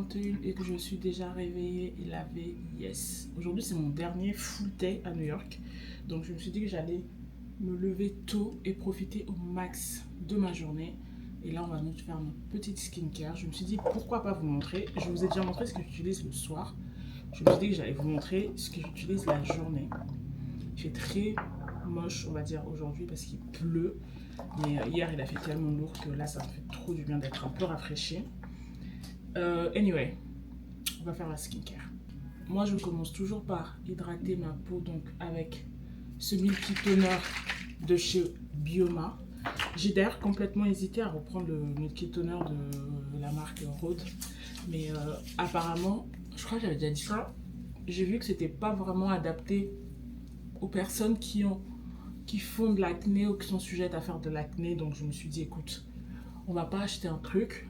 21 et que je suis déjà réveillée et lavée, yes. Aujourd'hui, c'est mon dernier full day à New York. Donc, je me suis dit que j'allais me lever tôt et profiter au max de ma journée. Et là, on va nous faire notre petite skincare. Je me suis dit, pourquoi pas vous montrer. Je vous ai déjà montré ce que j'utilise le soir. Je me suis dit que j'allais vous montrer ce que j'utilise la journée. Il fait très moche, on va dire, aujourd'hui parce qu'il pleut. Mais hier, il a fait tellement lourd que là, ça me fait trop du bien d'être un peu rafraîchi. Anyway, on va faire la skincare. Moi, je commence toujours par hydrater ma peau donc avec ce Milky Toner de chez Bioma. J'ai d'ailleurs complètement hésité à reprendre le Milky Toner de la marque Rhode. Mais apparemment, je crois que j'avais déjà dit ça, j'ai vu que c'était pas vraiment adapté aux personnes qui font de l'acné ou qui sont sujettes à faire de l'acné. Donc je me suis dit, écoute, on va pas acheter un truc,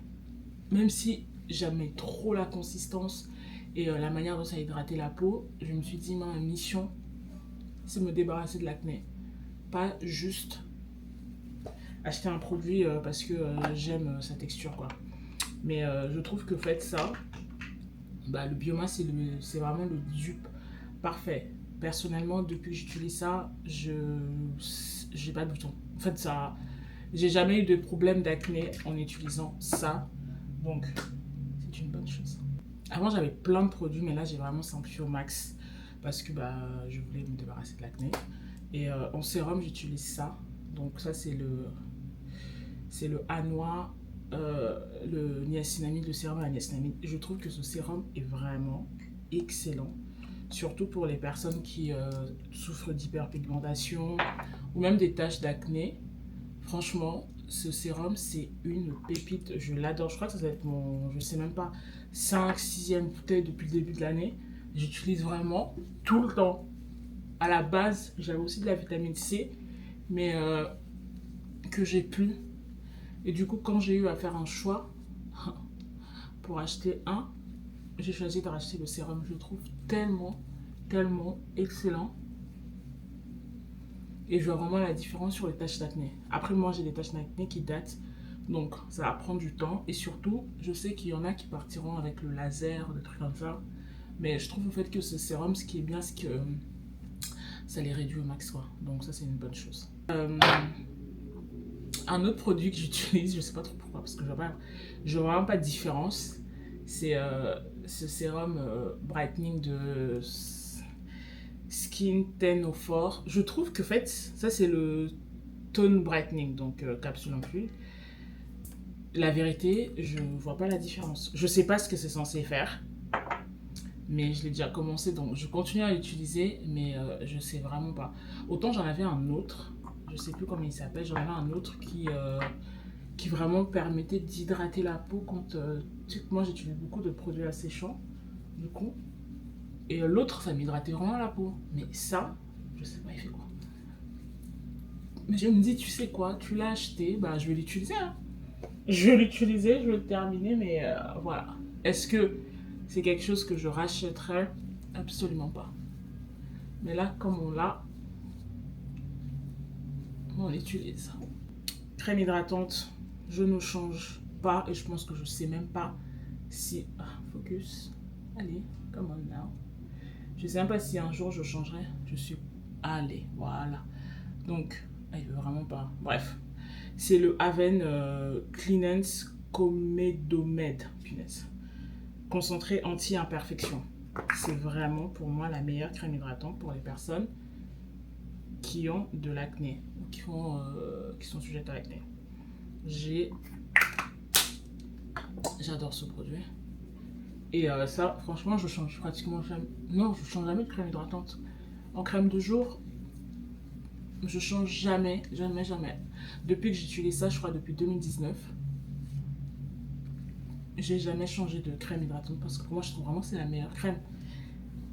même si j'aimais trop la consistance et la manière dont ça hydratait la peau, je me suis dit, ma mission, c'est me débarrasser de l'acné. Pas juste acheter un produit parce que j'aime sa texture, quoi. Mais je trouve que faites ça, le Bioma, c'est vraiment le dupe parfait. Personnellement, depuis que j'utilise ça, j'ai pas de boutons. En fait, ça, j'ai jamais eu de problème d'acné en utilisant ça. Donc, c'est une bonne chose. Avant, j'avais plein de produits, mais là, j'ai vraiment simplifié au max parce que je voulais me débarrasser de l'acné. Et en sérum, j'utilise ça. Donc, ça, c'est le Anoa, le niacinamide, le sérum à la niacinamide. Je trouve que ce sérum est vraiment excellent. Surtout pour les personnes qui souffrent d'hyperpigmentation ou même des taches d'acné. Franchement, ce sérum, c'est une pépite. Je l'adore. Je crois que ça va être mon, je sais même pas, 5-6e bouteille depuis le début de l'année. J'utilise vraiment tout le temps. À la base, j'avais aussi de la vitamine C, mais que j'ai plus. Et du coup, quand j'ai eu à faire un choix pour acheter un, j'ai choisi de racheter le sérum. Je le trouve tellement excellent. Et je vois vraiment la différence sur les taches d'acné. Après, moi, j'ai des taches d'acné qui datent. Donc, ça va prendre du temps. Et surtout, je sais qu'il y en a qui partiront avec le laser, des trucs comme ça. Mais je trouve au fait que ce sérum, ce qui est bien, c'est que ça les réduit au max, quoi. Donc, ça, c'est une bonne chose. Un autre produit que j'utilise, je sais pas trop pourquoi, parce que je vois vraiment pas de différence. C'est ce sérum brightening de Skin 1004. Je trouve que, en fait, ça c'est le tone brightening, donc capsule en fluide. La vérité, je vois pas la différence. Je sais pas ce que c'est censé faire, mais je l'ai déjà commencé, donc je continue à l'utiliser, mais je sais vraiment pas. Autant j'en avais un autre, je sais plus comment il s'appelle, j'en avais un autre qui vraiment permettait d'hydrater la peau quand tu sais que moi j'utilise beaucoup de produits asséchants du coup, et l'autre ça m'hydratait vraiment la peau, mais ça je sais pas il fait quoi. Mais je me dis, tu sais quoi, tu l'as acheté, je vais l'utiliser, hein. Je vais l'utiliser, je vais le terminer, mais voilà. Est-ce que c'est quelque chose que je rachèterais? Absolument pas. Mais là, comme on l'a, on l'utilise. Crème hydratante, je ne change pas et je pense que je sais même pas si... focus. Allez, come on now. Je sais même pas si un jour je changerai. Je suis... Allez, voilà. Donc, il veut vraiment pas. Bref. C'est le Aven Cleanance Comedomed. Punaise. Concentré anti-imperfection. C'est vraiment pour moi la meilleure crème hydratante pour les personnes qui ont de l'acné ou qui sont sujettes à l'acné. J'adore ce produit. Et ça, franchement, je change pratiquement jamais. Non, je change jamais de crème hydratante. En crème de jour, je change jamais. Depuis que j'utilise ça, je crois depuis 2019, j'ai jamais changé de crème hydratante parce que pour moi, je trouve vraiment que c'est la meilleure crème.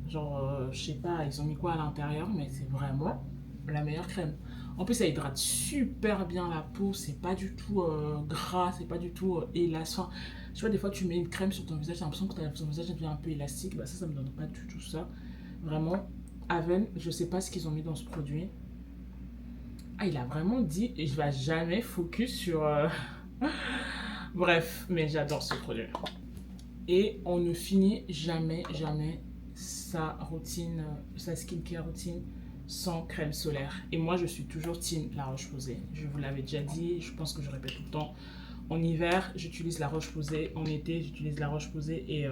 Genre, je sais pas, ils ont mis quoi à l'intérieur, mais c'est vraiment la meilleure crème. En plus, ça hydrate super bien la peau, c'est pas du tout gras, c'est pas du tout élastique. Tu vois, des fois, tu mets une crème sur ton visage, t'as l'impression que ton visage devient un peu élastique. Ça me donne pas du tout ça. Vraiment, Aven, je sais pas ce qu'ils ont mis dans ce produit. Ah, il a vraiment dit, et je vais jamais focus sur... Bref, mais j'adore ce produit. Et on ne finit jamais sa routine, sa skincare routine sans crème solaire. Et moi, je suis toujours team La Roche-Posay. Je vous l'avais déjà dit, je pense que je répète tout le temps. En hiver, j'utilise La Roche-Posay. En été, j'utilise La Roche-Posay et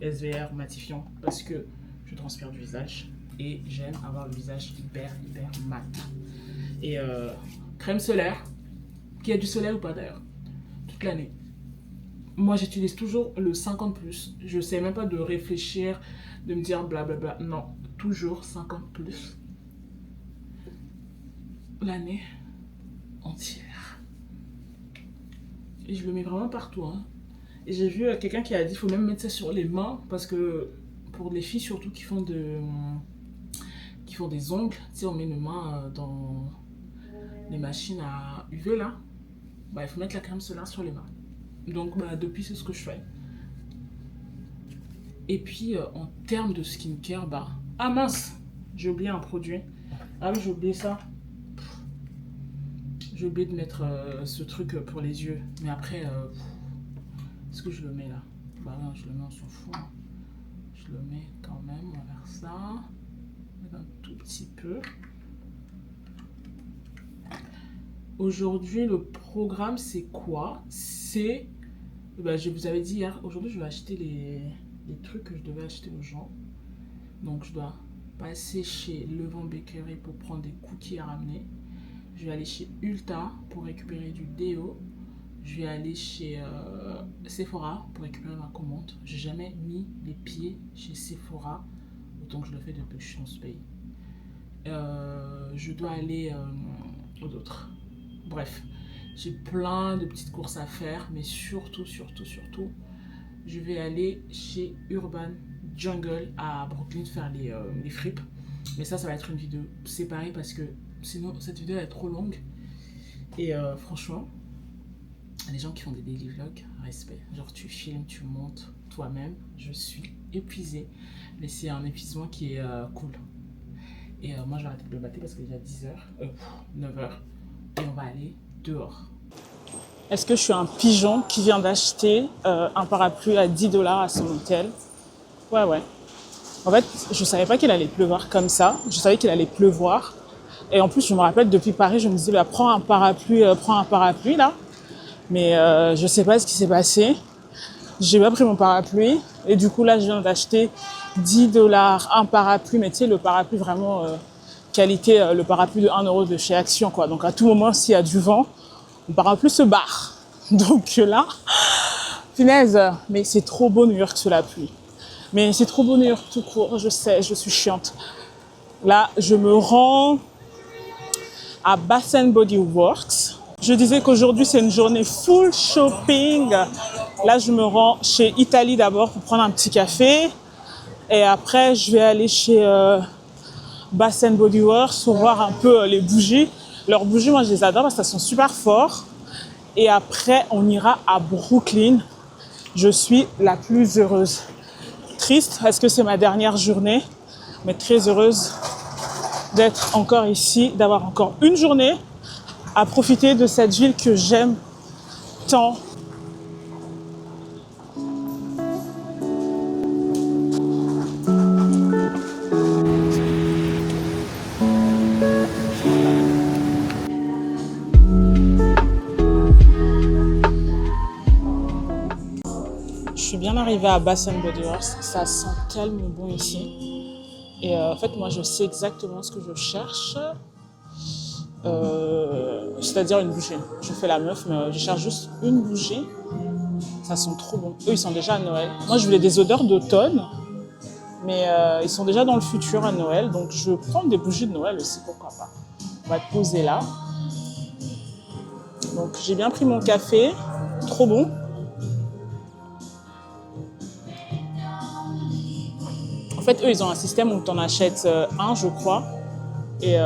SVR matifiant parce que je transpire du visage et j'aime avoir le visage hyper mat. Et crème solaire, qui a du soleil ou pas d'ailleurs, toute l'année. Moi, j'utilise toujours le 50+. Je ne sais même pas de réfléchir, de me dire blablabla. Non, toujours 50+. L'année entière. Et je le mets vraiment partout. Hein. Et j'ai vu quelqu'un qui a dit qu'il faut même mettre ça sur les mains. Parce que pour les filles surtout qui font des ongles, tu sais, on met nos mains dans les machines à UV là. Bah, il faut mettre la crème solaire sur les mains. Donc bah, depuis, c'est ce que je fais. Et puis en termes de skincare, bah... Ah mince, j'ai oublié un produit. Ah oui, j'ai oublié ça. J'ai oublié de mettre ce truc pour les yeux. Mais après, est-ce que je le mets là? Bah non, je le mets, on s'en fout. Je le mets quand même, on va faire ça. Un tout petit peu. Aujourd'hui, le programme, c'est quoi? C'est... Bah, je vous avais dit hier, aujourd'hui, je vais acheter les trucs que je devais acheter aux gens. Donc, je dois passer chez Levant Bakery pour prendre des cookies à ramener. Je vais aller chez Ulta pour récupérer du déo. Je vais aller chez Sephora pour récupérer ma commande. J'ai jamais mis les pieds chez Sephora, autant que je le fais depuis que je suis dans ce pays. Je dois aller aux autres. Bref, j'ai plein de petites courses à faire, mais surtout, je vais aller chez Urban Jungle à Brooklyn faire les fripes. Mais ça va être une vidéo séparée parce que sinon cette vidéo est trop longue. Et franchement, les gens qui font des daily vlogs, respect. Genre tu filmes, tu montes toi-même. Je suis épuisée, mais c'est un épuisement qui est cool. Et moi je vais arrêter de me battre parce qu'il est déjà 10h, 9h. Et on va aller dehors. Est-ce que je suis un pigeon qui vient d'acheter un parapluie à 10$ à son hôtel? Ouais. En fait, je savais pas qu'il allait pleuvoir comme ça. Je savais qu'il allait pleuvoir. Et en plus, je me rappelle, depuis Paris, je me disais, bah, prends un parapluie là. Mais je sais pas ce qui s'est passé. J'ai pas pris mon parapluie. Et du coup, là, je viens d'acheter 10$ un parapluie. Mais tu sais, le parapluie vraiment qualité, le parapluie de 1€ de chez Action, quoi. Donc, à tout moment, s'il y a du vent, le parapluie se barre. Donc là, punaise, mais c'est trop beau New York sous la pluie. Mais c'est trop beau New York tout court, je sais, je suis chiante. Là, je me rends à Bath & Body Works. Je disais qu'aujourd'hui, c'est une journée full shopping. Là, je me rends chez Italie d'abord pour prendre un petit café. Et après, je vais aller chez Bath & Body Works pour voir un peu les bougies. Leurs bougies, moi, je les adore parce qu'elles sont super fortes. Et après, on ira à Brooklyn. Je suis la plus heureuse. Triste parce que c'est ma dernière journée, mais très heureuse d'être encore ici, d'avoir encore une journée à profiter de cette ville que j'aime tant. Je suis bien arrivée à Bath & Body Works, ça sent tellement bon ici. Et en fait, moi, je sais exactement ce que je cherche, c'est-à-dire une bougie. Je fais la meuf, mais je cherche juste une bougie. Ça sent trop bon. Eux, ils sont déjà à Noël. Moi, je voulais des odeurs d'automne, mais ils sont déjà dans le futur à Noël. Donc, je vais prendre des bougies de Noël aussi, pourquoi pas. On va te poser là. Donc, j'ai bien pris mon café, trop bon. En fait, eux, ils ont un système où tu en achètes un, je crois, et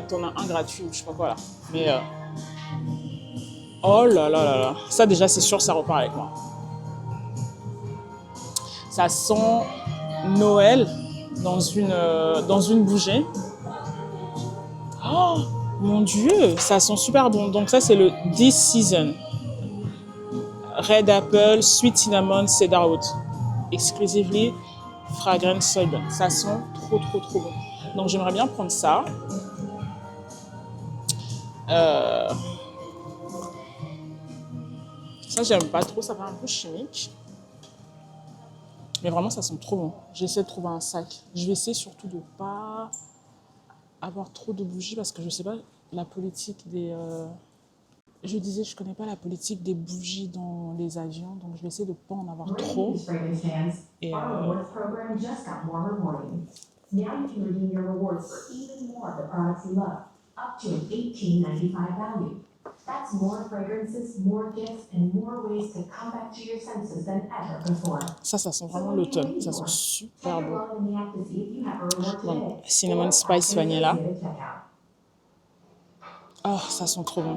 tu en as un gratuit, ou je sais pas quoi là. Mais oh là là là là, ça déjà, c'est sûr, ça repart avec moi. Ça sent Noël dans une bougie. Oh mon Dieu, ça sent super bon. Donc ça, c'est le This Season. Red Apple, Sweet Cinnamon, Cedarwood. Exclusively Fragrance Soybean. Ça sent trop bon. Donc j'aimerais bien prendre ça. Ça j'aime pas trop, ça fait un peu chimique. Mais vraiment ça sent trop bon. J'essaie de trouver un sac. Je vais essayer surtout de pas avoir trop de bougies parce que je sais pas la politique des... Je disais, je connais pas la politique des bougies dans les avions, donc je vais essayer de pas en avoir trop. Et ça sent vraiment l'automne. Ça sent super bon. Bon, cinnamon spice vanilla. Oh, ça sent trop bon.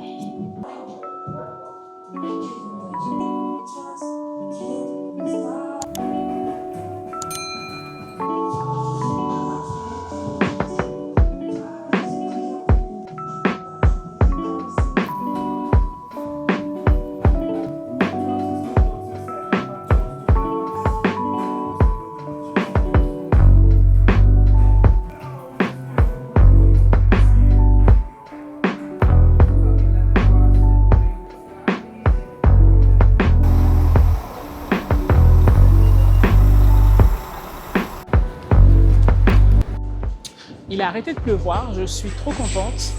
Il a arrêté de pleuvoir, je suis trop contente.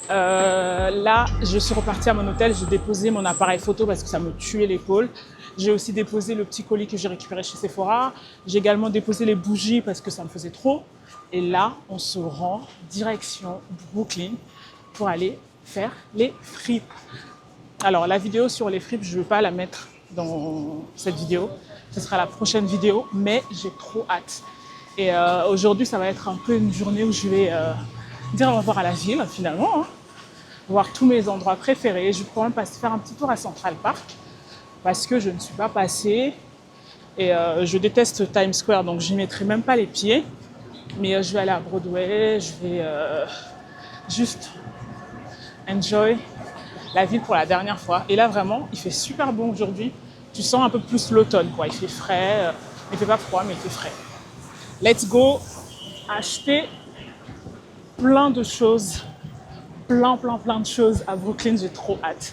Là, je suis repartie à mon hôtel, j'ai déposé mon appareil photo parce que ça me tuait l'épaule. J'ai aussi déposé le petit colis que j'ai récupéré chez Sephora. J'ai également déposé les bougies parce que ça me faisait trop. Et là, on se rend direction Brooklyn pour aller faire les fripes. Alors, la vidéo sur les fripes, je ne vais pas la mettre dans cette vidéo. Ce sera la prochaine vidéo, mais j'ai trop hâte. Et aujourd'hui, ça va être un peu une journée où je vais dire au revoir à la ville, finalement. Hein. Voir tous mes endroits préférés. Je vais quand même faire un petit tour à Central Park parce que je ne suis pas passée. Et je déteste Times Square, donc je n'y mettrai même pas les pieds. Mais je vais aller à Broadway, je vais juste enjoy la ville pour la dernière fois. Et là, vraiment, il fait super bon aujourd'hui. Tu sens un peu plus l'automne, quoi. Il fait frais, il fait pas froid, mais il fait frais. Let's go acheter plein de choses, plein de choses à Brooklyn, j'ai trop hâte.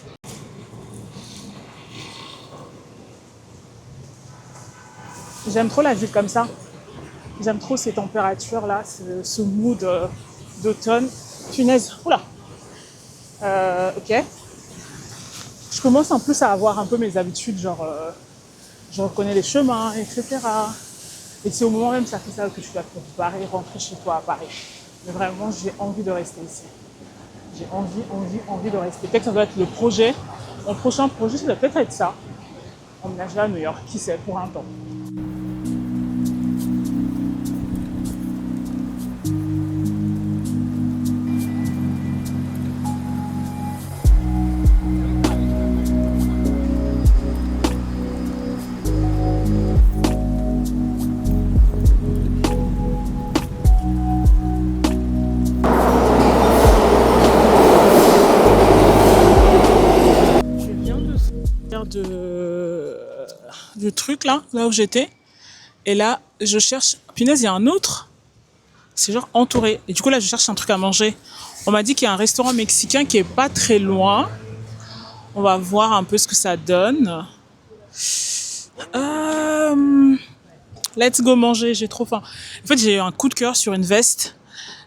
J'aime trop la ville comme ça, j'aime trop ces températures-là, ce mood d'automne. Punaise, oula, ok. Je commence en plus à avoir un peu mes habitudes, genre je reconnais les chemins, etc. Et c'est au moment même ça fait ça que tu dois te préparer, rentrer chez toi à Paris. Mais vraiment, j'ai envie de rester ici. J'ai envie de rester. Peut-être que ça doit être le projet. Mon prochain projet, ça doit peut-être être ça. Emménager à New York, qui sait, pour un temps. Du truc là où j'étais, et là je cherche, punaise, il y a un autre, c'est genre entouré, et du coup là je cherche un truc à manger. On m'a dit qu'il y a un restaurant mexicain qui est pas très loin, on va voir un peu ce que ça donne. Let's go manger, j'ai trop faim. En fait, j'ai eu un coup de cœur sur une veste,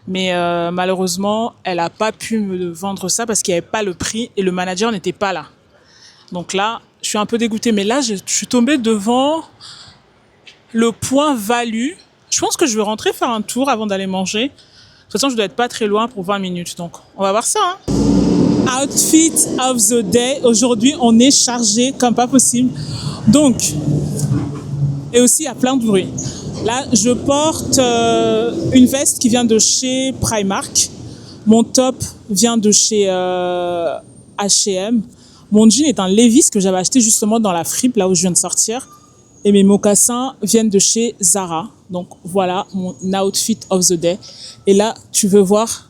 mais malheureusement elle a pas pu me vendre ça parce qu'il n'y avait pas le prix et le manager n'était pas là. Donc là, je suis un peu dégoûtée. Mais là, je suis tombée devant le point value. Je pense que je vais rentrer faire un tour avant d'aller manger. De toute façon, je dois être pas très loin pour 20 minutes. Donc, on va voir ça. Hein. Outfit of the day. Aujourd'hui, on est chargé comme pas possible. Donc, et aussi, il y a plein de bruit. Là, je porte une veste qui vient de chez Primark. Mon top vient de chez H&M. Mon jean est un Levi's que j'avais acheté justement dans la fripe, là où je viens de sortir. Et mes mocassins viennent de chez Zara. Donc voilà mon outfit of the day. Et là, tu veux voir,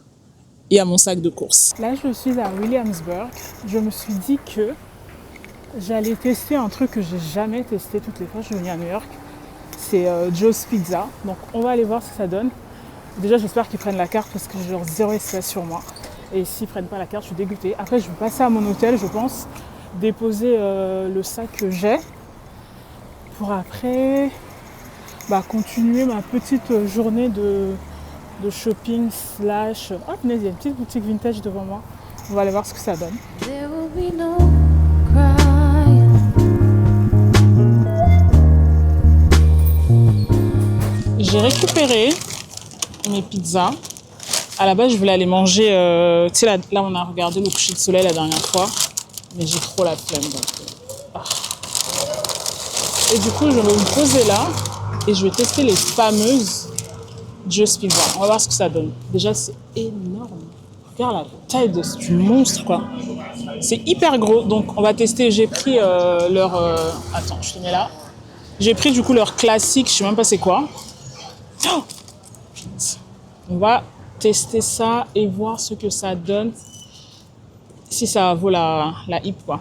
il y a mon sac de course. Là, je suis à Williamsburg. Je me suis dit que j'allais tester un truc que j'ai jamais testé toutes les fois que je viens à New York. C'est Joe's Pizza. Donc on va aller voir ce que ça donne. Déjà j'espère qu'ils prennent la carte parce que j'ai genre 0 espèce sur moi. Et s'ils prennent pas la carte, je suis dégoûtée. Après je vais passer à mon hôtel, je pense, déposer le sac que j'ai. Pour après continuer ma petite journée de shopping slash... Oh punaise, il y a une petite boutique vintage devant moi. On va aller voir ce que ça donne. J'ai récupéré mes pizzas. À la base, je voulais aller manger... tu sais, là, on a regardé le coucher de soleil la dernière fois. Mais j'ai trop la flemme. Et du coup, je vais me poser là. Et je vais tester les fameuses Joe's Pizza. On va voir ce que ça donne. Déjà, c'est énorme. Regarde la taille de ce monstre, quoi. C'est hyper gros. Donc, on va tester. J'ai pris leur... Attends, je te mets là. J'ai pris du coup leur classique. Je sais même pas c'est quoi. Oh, on va tester ça et voir ce que ça donne. Si ça vaut la hype, quoi.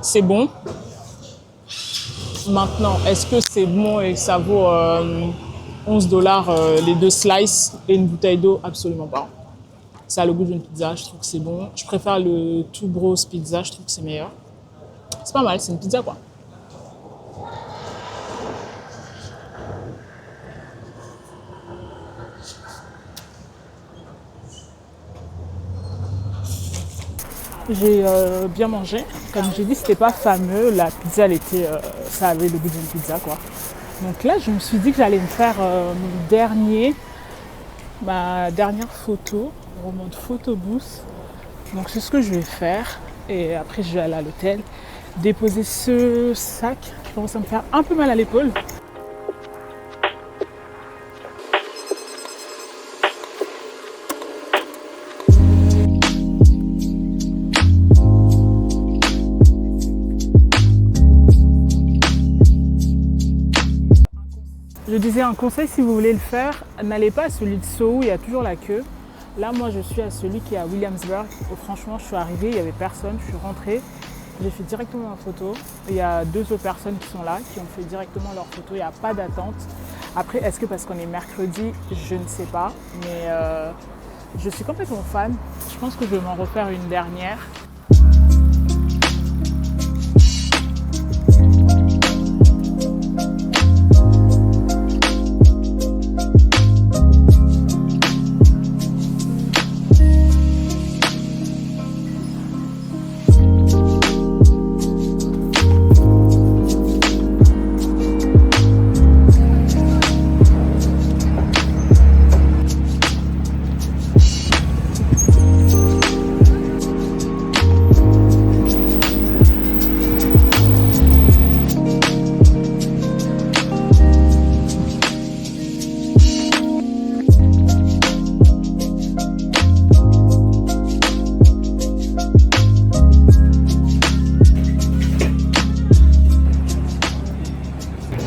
C'est bon. Maintenant, est-ce que c'est bon et que ça vaut 11 $ les 2 slices et une bouteille d'eau? Absolument pas. Ça a le goût d'une pizza, je trouve que c'est bon. Je préfère le Two Bros Pizza, je trouve que c'est meilleur. C'est pas mal, c'est une pizza quoi. J'ai bien mangé. Comme j'ai dit, c'était pas fameux. La pizza, ça avait le goût d'une pizza, quoi. Donc là, je me suis dit que j'allais me faire ma dernière photo en mode photo booth. Donc c'est ce que je vais faire. Et après, je vais aller à l'hôtel, déposer ce sac qui commence à me faire un peu mal à l'épaule. Je disais un conseil si vous voulez le faire, n'allez pas à celui de Soho, il y a toujours la queue. Là, moi, je suis à celui qui est à Williamsburg. Et franchement, je suis arrivée, il n'y avait personne, je suis rentrée. J'ai fait directement ma photo. Il y a 2 autres personnes qui sont là, qui ont fait directement leur photo. Il n'y a pas d'attente. Après, est-ce que parce qu'on est mercredi, je ne sais pas. Mais je suis complètement fan. Je pense que je vais m'en refaire une dernière.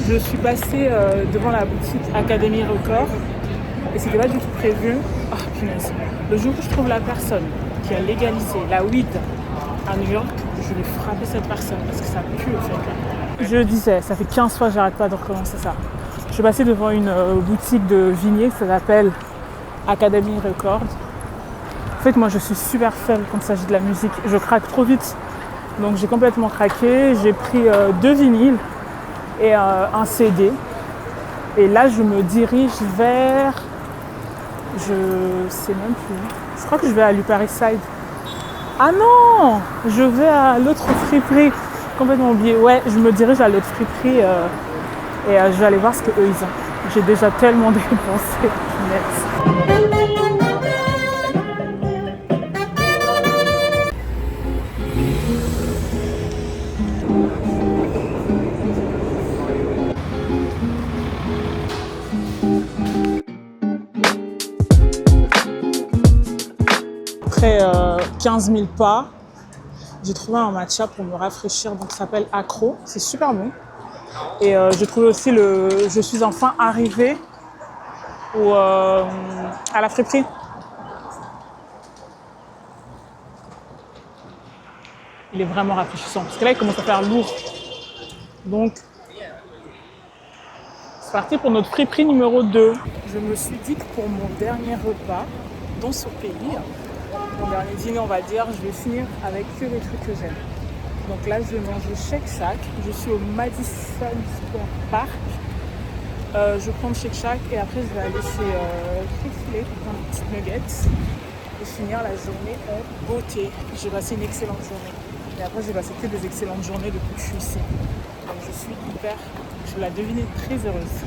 Je suis passée devant la boutique Academy Records et c'était pas du tout prévu. Oh punaise. Le jour où je trouve la personne qui a légalisé la weed à New York, je vais frapper cette personne parce que ça pue le fait. Je disais, ça fait 15 fois que j'arrête pas de recommencer ça. Je suis passée devant une boutique de vinyle, ça s'appelle Academy Records. En fait, moi je suis super faible quand il s'agit de la musique. Je craque trop vite. Donc j'ai complètement craqué. J'ai pris 2 vinyles et un CD. Et là, je me dirige vers... Je sais même plus. Je crois que je vais à l'Upper East Side. Ah non! Je vais à l'autre friperie. Complètement oublié. Ouais, je me dirige à l'autre friperie et je vais aller voir ce qu'eux ils ont. J'ai déjà tellement dépensé. Après 15 000 pas, j'ai trouvé un matcha pour me rafraîchir, donc ça s'appelle Acro, c'est super bon. Et j'ai trouvé aussi je suis enfin arrivée ou à la friperie. Il est vraiment rafraîchissant. Parce que là, il commence à faire lourd. Donc, c'est parti pour notre friperie numéro 2. Je me suis dit que pour mon dernier repas dans ce pays, mon dernier dîner, on va dire, je vais finir avec que les trucs que j'aime. Donc là, je vais manger Shake Shack. Je suis au Madison Square Park. Je vais prendre Shake Shack et après, je vais aller chez Chick-fil-A pour prendre des petites nuggets et finir la journée en beauté. J'ai passé une excellente journée. Et après, j'ai passé que des excellentes journées depuis que je suis ici. Donc je suis hyper, je la devinais, très heureuse.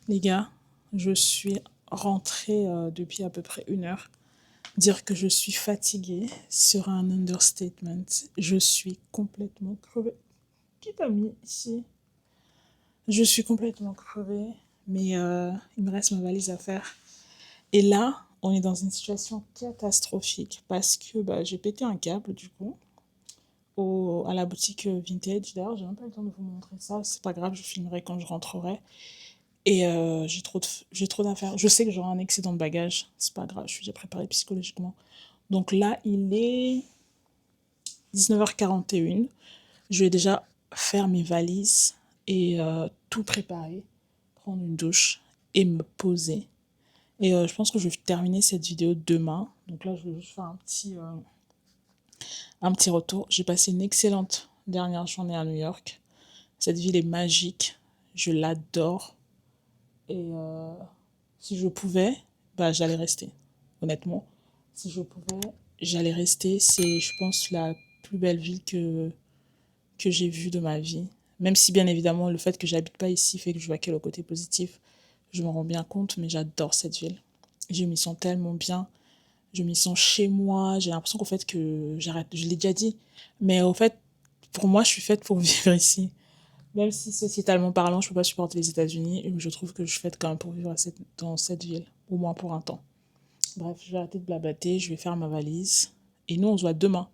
Les gars, je suis rentrée depuis à peu près 1 heure. Dire que je suis fatiguée sera un understatement. Je suis complètement crevée. Qui t'a mis ici? Je suis complètement crevée, mais il me reste ma valise à faire. Et là, on est dans une situation catastrophique parce que j'ai pété un câble du coup à la boutique vintage. D'ailleurs, j'ai même pas le temps de vous montrer ça. C'est pas grave, je filmerai quand je rentrerai. Et j'ai trop d'affaires. Je sais que j'aurai un excédent de bagages. C'est pas grave, je suis déjà préparée psychologiquement. Donc là, il est 19h41. Je vais déjà faire mes valises et tout préparer, prendre une douche et me poser. Et je pense que je vais terminer cette vidéo demain. Donc là, je vais juste faire un petit retour. J'ai passé une excellente dernière journée à New York. Cette ville est magique. Je l'adore. Et si je pouvais, j'allais rester. Honnêtement, si je pouvais, j'allais rester. C'est, je pense, la plus belle ville que j'ai vue de ma vie. Même si, bien évidemment, le fait que j'habite pas ici fait que je vois que le côté positif. Je m'en rends bien compte, mais j'adore cette ville. Je m'y sens tellement bien. Je m'y sens chez moi. J'ai l'impression qu'au fait que j'arrête, je l'ai déjà dit, mais au fait, pour moi, je suis faite pour vivre ici. Même si sociétalement parlant, je peux pas supporter les États-Unis, je trouve que je suis faite quand même pour vivre dans cette ville, au moins pour un temps. Bref, je vais arrêter de blabater, je vais faire ma valise. Et nous, on se voit demain.